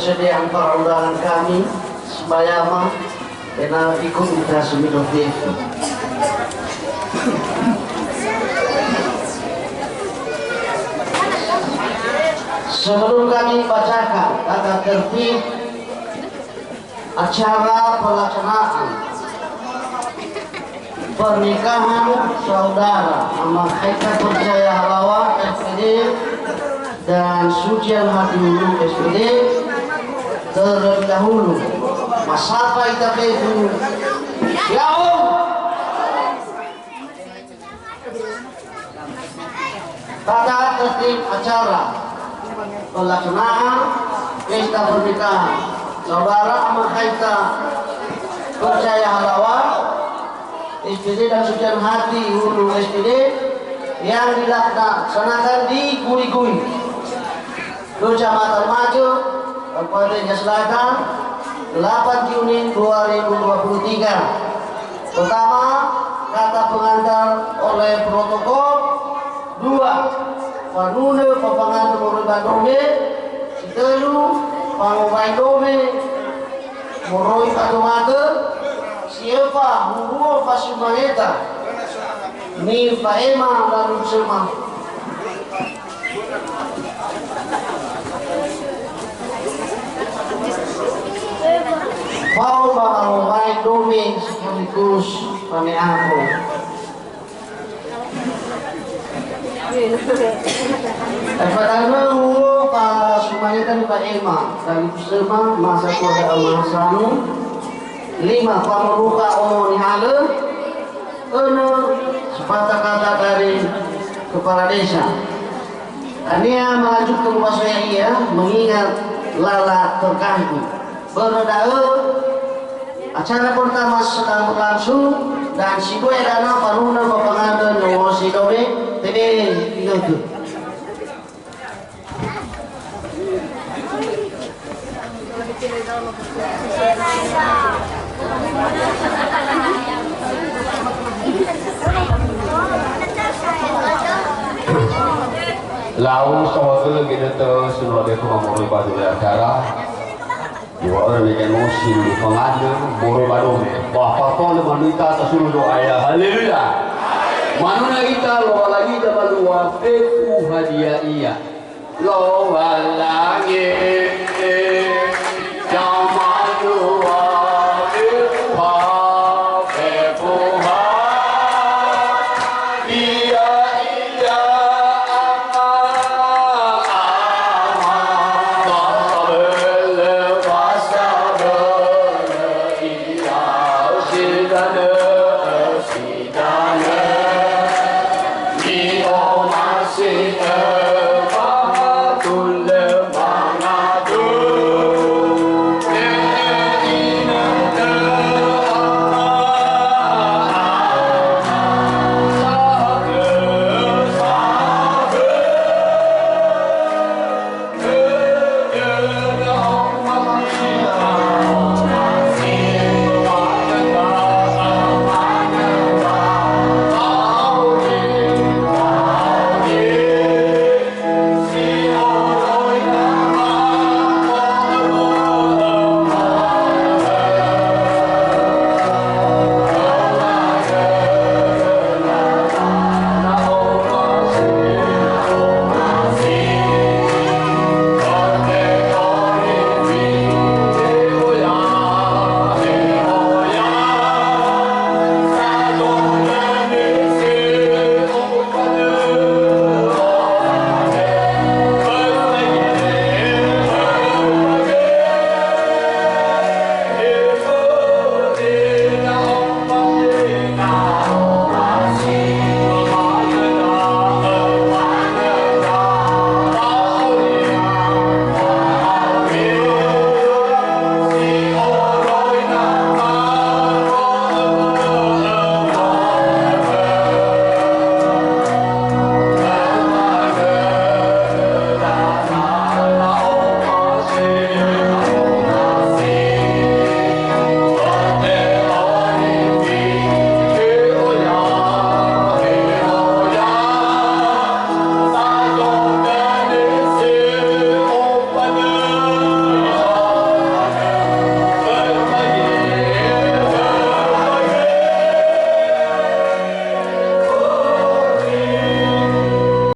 kesediaan para undangan kami sembayama karena ikut kita semidoti. Sebelum kami bacakan tata tertib acara pelaksanaan pernikahan saudara Ahmad Haikal Percaya Halawa SPD dan Sucian Hati Hulu SPD, terlebih dahulu Masapa Itapetu ya Om. Tata tertib acara pelaksanaan pesta pernikahan saudara Ahmad Haikal Percaya Halawa SPD dan Sucian Hati Hulu SPD yang dilaksanakan di Gui-Gui, Kecamatan Maju, Kabupaten Selatan, 8 Juni 2023. Pertama, kata pengantar oleh protokol. 2, panune papangantar Moroi Dome. 3, pangubai Dome Moroi Padomate. Siapa Muruo Pasumaneta ni Paema lalu semua. Mau bakal main Dome sekaligus pane aku. Padahal Muruo Pasumaneta ni Paema lalu semua masa kuada amasanu. 5, pameruka omong hale. 6, sepatah kata dari kepala desa. Ania maju ke rumah saya mengingat lala terkait. Berdaya acara pertama sedang berlangsung dan si gue dana panuna pengantin nomor si dobe tadi itu. Lalu soal kita tuh sudah ada kemampuan pada acara. Dua orang yang musim pengantin Moroi Dome. Bapak kau wanita tersuruh doa ya haleluya. Mana kita lo lagi dapat dua peku hadiah iya. Lo lagi.